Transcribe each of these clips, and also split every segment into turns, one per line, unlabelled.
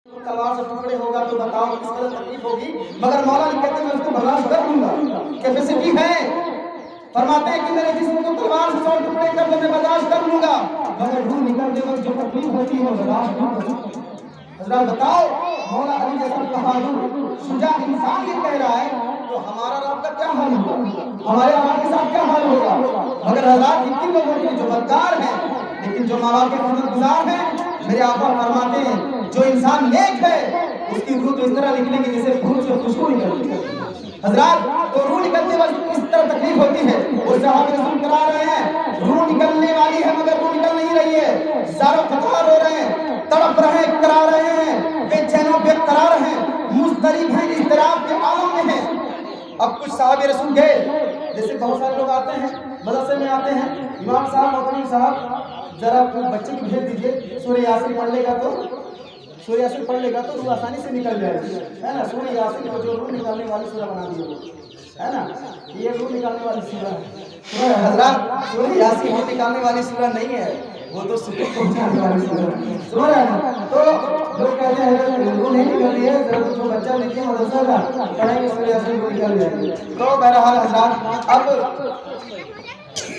तलवार से टुकड़े होगा तो बताओ किस कदर तकलीफ होगी, मगर मौला कहते हैं मैं उसको बर्दाश्त कर लूंगा, कैपेसिटी है। फरमाते हैं कि मेरे जिस्म को तलवार से 100 टुकड़े कर दो मैं बर्दाश्त कर लूंगा, मगर रूह निकलते वक्त जो तकलीफ होती है वो बर्दाश्त नहीं कर सकता। हज़रात बताओ, मौला अली जैसा बहादुर शुजा इंसान ये कह रहा है तो हमारा रब का क्या हाल होगा, हमारे आका के साथ क्या हाल होगा। मगर हज़रात इतने लोगों के जो बदकार हैं लेकिन जो माँ बाप के खिदमतगुजार हैं, मेरे आका फरमाते हैं जो इंसान नेक है उसकी रूह तो इस तरह निकलेगी जैसे फूल से खुशबू निकलती है। हज़रात तो रूह निकलते वक्त इस तरह तकलीफ होती है। वो सहाबा रसूल करा रहे हैं रूह निकलने वाली है मगर रूह निकल नहीं रही है, ज़ारो फतार हो रहे हैं, तड़प रहे हैं, करा रहे हैं, बेचैन बेकरार हैं, मुस्तरिब हैं, इज़्तिराब के आलम में हैं। अब कुछ सहाबा रसूल गए, जैसे बहुत सारे लोग आते हैं मदरसे में आते हैं, इमाम साहब मोहतरम साहब जरा बच्चे को भेज दीजिए सूरह यासीन पढ़ लेगा तो सूरह यासीन पढ़ लेगा तो रूह आसानी से निकल जाएगी, है ना। सूरह यासीन को जो रूह निकालने वाली सूरह बना दी है ना, ये रूह निकालने वाली सूरह है। हज़रात सूरह यासीन रूह निकालने वाली सूरह नहीं है, वो तो सुकून पहुंचाने वाली सूरह है ना। तो लोग कहते हैं रूह नहीं निकल रही है, जरा जो बच्चा लेके मदरसा का पढ़ाएंगे सूरह यासीन रूह निकल जाएगी। तो बहरहाल हज़रात अब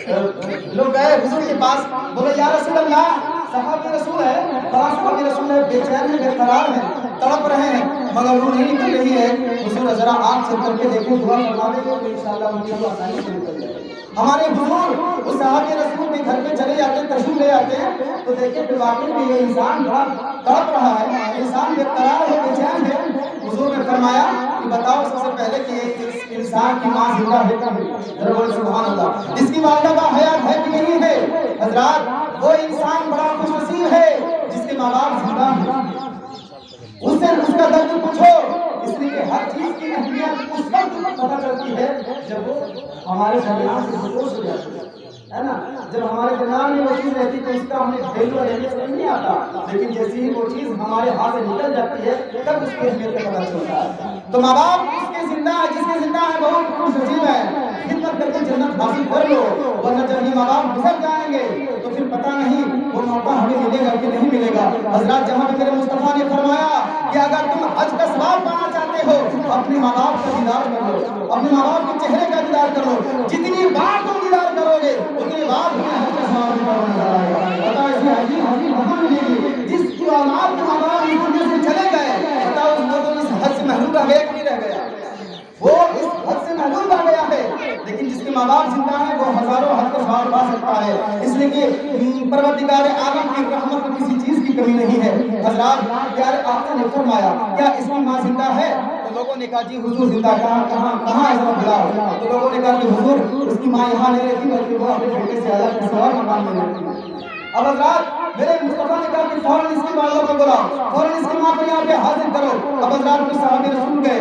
लोग गए हुजूर के पास, बोले या रसूल अल्लाह, सहाबी रसूल है, बड़ा सहाबी रसूल है, बेचैन है, बेकरार है, तड़प रहे हैं मगर रूह नहीं निकल रही है। हुजूर जरा आँख से करके देखो, दुआ फरमा देंगे तो इंशाअल्लाह उनकी रूह आसानी से निकल जाएगी। हमारे बुजुर्ग उस सहाबी रसूल के घर पे चले जाते हैं, तशरीफ ले आते हैं तो देखिए कि वाकई में ये इंसान बड़ा तड़प रहा है, इंसान बेकरार है, बेचैन है। हुजूर ने फरमाया कि बताओ सबसे पहले कि इस इंसान की माँ जिंदा है क्या नहीं, जरा बोलो सुभान अल्लाह, इसकी वालिदा का हयात है कि नहीं है। हज़रात वो इंसान बड़ा खुशनसीब है जिसके माँ बाप जिंदा हैं, उससे उसका दर्द पूछो, इसलिए हर चीज की अहमियत उस वक्त पता चलती है जब वो हमारे दरमियान से बेहोश हो जाती है ना। जब हमारे दरमियान में वो चीज रहती है तो उसका हमें वैल्यू समझ नहीं आता, लेकिन जैसे ही वो चीज हमारे हाथ से निकल जाती है तब उसकी अहमियत का पता चलता है। तो माँ बाप जिसके जिंदा है बहुत खुशनसीब है, खिदमत करके जन्नत हासिल कर लो, वरना जब ये माँ बाप गुजर जाएंगे तो फिर पता नहीं वो मौका हमें मिलेगा कि नहीं मिलेगा। हज़रात जहाँ पे मेरे मुस्तफा ने फरमाया कि अगर तुम हज का सवाब पाना चाहते हो अपने माँ बाप का दीदार कर लो, अपने माँ बाप के चेहरे का दीदार कर लो, जितनी बार तुम दीदार करोगे उतनी बार तुम्हें हज का सवाब मिलेगा। बताओ इसमें हजी कहाँ मिलेगी, जिसकी औलाद के माँ बाप इस दुनिया से चले गए, बताओ उसको तो इस हज से महरूम रह गया कि नहीं रह गया, वो इस हद से महरूम रह गया है। लेकिन जिसके माँ बाप जिंदा है वो हजारों हद का सवाब पा सकता है, इसलिए कि परवरदिगार आलम की रहमत में किसी चीज की कमी नहीं है। हज़रात प्यारे आका ने फरमाया क्या इसकी माँ जिंदा है, तो लोगों ने कहा जी हुजूर जिंदा, कहाँ ऐसा बुलाओ, तो लोगों ने कहा कि हुजूर उसकी माँ यहाँ नहीं रहती बल्कि वो अपने बेटे से अलग किसी और मकान में रहती है। अब हज़रात मेरे मुस्तफा ने कहा कि फौरन इसकी वालिदा को बुलाओ, फौरन इसकी माँ को यहाँ पे हाजिर करो। अब हज़रात कुछ सहाबे रसूल गए,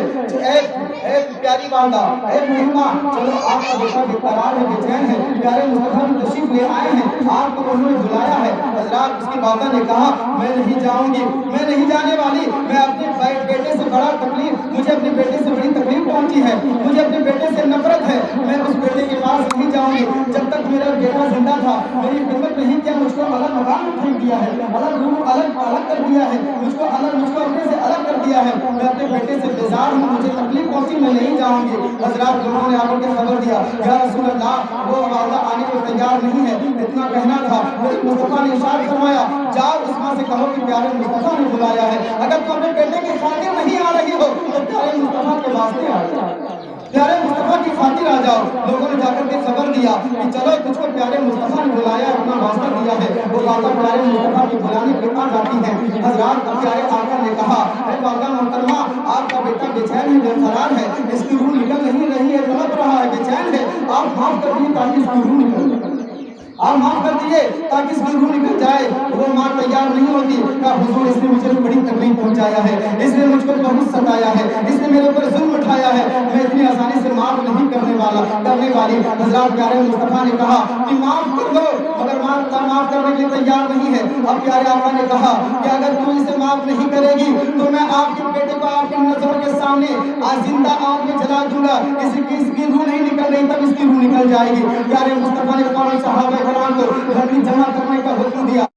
एक प्यारी वालिदा, एक महिमा, चलो आपका बेटा बेकरार है, बेचैन है, प्यारे मुस्तफा की तशरीफ ले आए हैं, आपको उन्होंने बुलाया है। हज़रात उसकी वालिदा ने कहा मैं नहीं जाऊंगी, मैं नहीं जाने वाली, मैं अपने बेटे से बड़ा तकलीफ, मुझे अपने बेटे से बड़ी तकलीफ पहुंची है, मुझे अपने बेटे से नफरत है, मैं उस बेटे के पास नहीं जाऊंगी। जब तक मेरा बेटा जिंदा था मेरी खिदमत नहीं किया, मुझको अलग मकान में फेंक दिया है, अलग कर दिया है, मुझको अपने से अलग कर दिया है, मैं अपने बेटे से बेजार हूँ, मुझे तकलीफ पहुंची, मैं नहीं जाऊंगी। हज़रात लोगों ने आकर के खबर दिया या रसूल अल्लाह वो वालिदा आने को तैयार नहीं है, इतना कहना था। मेरे मुस्तफा ने इरशाद फरमाया जाओ उस माँ से कहो कि प्यारे मुस्तफा ने बुलाया है, अगर तुम अपने बेटे के खातिर नहीं आ रही हो तो प्यारे मुस्तफा के वास्ते आ जाओ, प्यारे मुस्तफा की खातिर आ जाओ। लोगों ने जाकर के खबर दिया कि चलो तुझको प्यारे मुस्तफा ने बुलाया, अपना वास्ता दिया है, वो वालिदा प्यारे मुस्तफा के बुलाने पे आ जाती है। हज़रात प्यारे आका ने कहा अरे वालिदा मोहतरमा आपका बेटा बेचैन है, बेकरार है, इसकी रूह निकल नहीं रही है, तड़प रहा है, बेचैन है, आप माफ कर दीजिए ताकि इसकी रूह निकल जाए, आप माफ कर दीजिए ताकि इसकी रूह निकल जाए। वो माँ तैयार नहीं होती, कहा हुजूर इसने मुझे बड़ी तकलीफ पहुंचाया है, इसने मुझको बहुत सताया है, इसने मेरे ऊपर जुल्म उठाया है, मैं इतनी आसानी से माफ नहीं करने वाली। हज़रात प्यारे मुस्तफा ने कहा कि माफ कर दो, मगर माफ करने के लिए तैयार नहीं है। अब प्यारे आका ने कहा कि अगर तू इसे माफ नहीं करेगी तो मैं आपके बेटे को आपकी नजर के सामने जिंदा आग में जला दूंगा, इसकी रूह नहीं निकल रही तब इसकी रूह निकल जाएगी। प्यारे मुस्तफा ने फौरन सहाबा कराम को लकड़ी जमा करने का हुक्म दिया।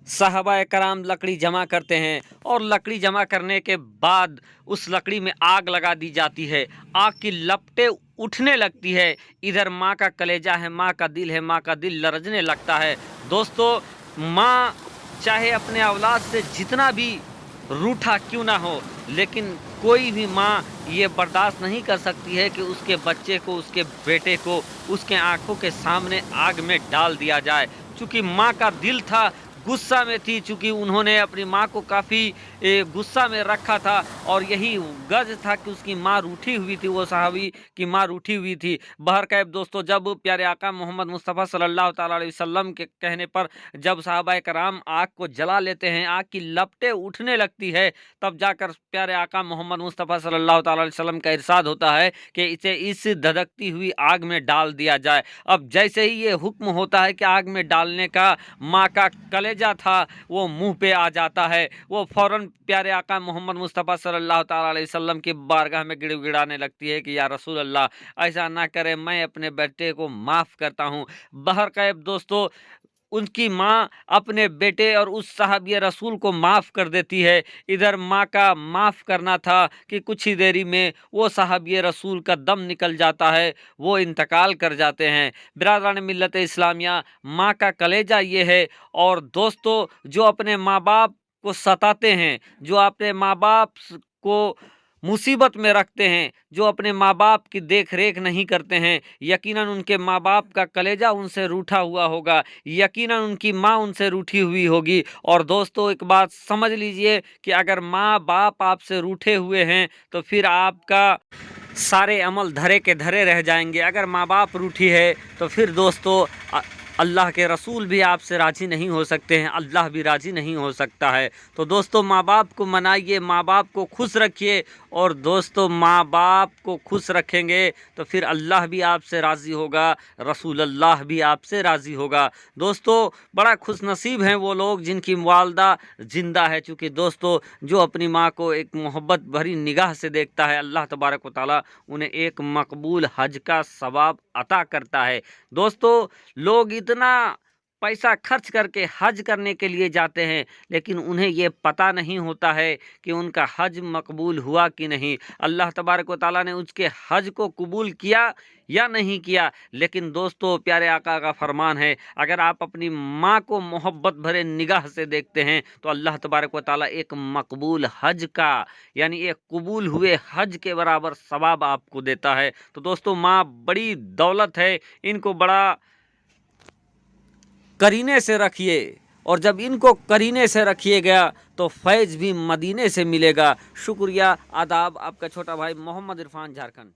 साहबा कराम लकड़ी जमा करते हैं और लकड़ी जमा करने के बाद उस लकड़ी में आग लगा दी जाती है। आग की लपटें उठने लगती है। इधर माँ का कलेजा है, माँ का दिल है, माँ का दिल लरजने लगता है। दोस्तों, माँ चाहे अपने औलाद से जितना भी रूठा क्यों ना हो, लेकिन कोई भी माँ ये बर्दाश्त नहीं कर सकती है कि उसके बच्चे को, उसके बेटे को उसके आंखों के सामने आग में डाल दिया जाए। चूँकि माँ का दिल था, गुस्सा में थी, चूँकि उन्होंने अपनी माँ को काफ़ी गुस्सा में रखा था और यही गर्ज था कि उसकी माँ रूठी हुई थी, वो सहाबी की माँ रूठी हुई थी। बहरकैफ दोस्तों, जब प्यारे आका मोहम्मद मुस्तफ़ा सल्लल्लाहु ताला अलैहि वसल्लम के कहने पर जब सहाबाए कराम आग को जला लेते हैं, आग की लपटें उठने लगती है, तब जाकर प्यारे आका मोहम्मद मुस्तफ़ा सल्लल्लाहु ताला अलैहि वसल्लम का इरशाद होता है कि इसे इस धधकती हुई आग में डाल दिया जाए। अब जैसे ही ये हुक्म होता है कि आग में डालने का, माँ का कलेजा था वो मुंह पे आ जाता है। वो फौरन प्यारे आका मोहम्मद मुस्तफ़ा सल्लल्लाहु ताला अलैहि वसल्लम की बारगाह में गिड़गिड़ाने लगती है कि या रसूल अल्लाह, ऐसा ना करें, मैं अपने बेटे को माफ़ करता हूँ। बहरकैफ दोस्तों, उनकी माँ अपने बेटे और उस साहबिया रसूल को माफ़ कर देती है। इधर माँ का माफ़ करना था कि कुछ ही देरी में वो साहबिया रसूल का दम निकल जाता है, वो इंतकाल कर जाते हैं। बिरादरान मिल्लत इस्लामिया, माँ का कलेजा ये है। और दोस्तों, जो अपने माँ बाप को सताते हैं, जो अपने माँ बाप को मुसीबत में रखते हैं, जो अपने माँ बाप की देख रेख नहीं करते हैं, यकीनन उनके माँ बाप का कलेजा उनसे रूठा हुआ होगा, यकीनन उनकी माँ उनसे रूठी हुई होगी। और दोस्तों, एक बात समझ लीजिए कि अगर माँ बाप आपसे रूठे हुए हैं तो फिर आपका सारे अमल धरे के धरे रह जाएंगे। अगर माँ बाप रूठी है तो फिर दोस्तों अल्लाह के रसूल भी आपसे राज़ी नहीं हो सकते हैं, अल्लाह भी राज़ी नहीं हो सकता है। तो दोस्तों, माँ बाप को मनाइए, माँ बाप को खुश रखिए। और दोस्तों, माँ बाप को खुश रखेंगे तो फिर अल्लाह भी आपसे राज़ी होगा, रसूल अल्लाह भी आपसे राज़ी होगा। दोस्तों, बड़ा खुश नसीब हैं वो लोग जिनकी वालदा ज़िंदा है, चूँकि दोस्तों जो अपनी माँ को एक मोहब्बत भरी निगाह से देखता है, अल्लाह तबारक व तआला उन्हें एक मकबूल हज का सवाब अता करता है। दोस्तों, लोग इतना पैसा खर्च करके हज करने के लिए जाते हैं, लेकिन उन्हें ये पता नहीं होता है कि उनका हज मकबूल हुआ कि नहीं, अल्लाह तबारक व तआला ने उसके हज को कबूल किया या नहीं किया। लेकिन दोस्तों, प्यारे आका का फरमान है, अगर आप अपनी माँ को मोहब्बत भरे निगाह से देखते हैं तो अल्लाह तबारक व तआला एक मकबूल हज का, यानी एक कबूल हुए हज के बराबर सवाब आपको देता है। तो दोस्तों, माँ बड़ी दौलत है, इनको बड़ा करीने से रखिए, और जब इनको करीने से रखिएगा तो फैज़ भी मदीने से मिलेगा। शुक्रिया, आदाब। आपका छोटा भाई मोहम्मद इरफान, झारखंड।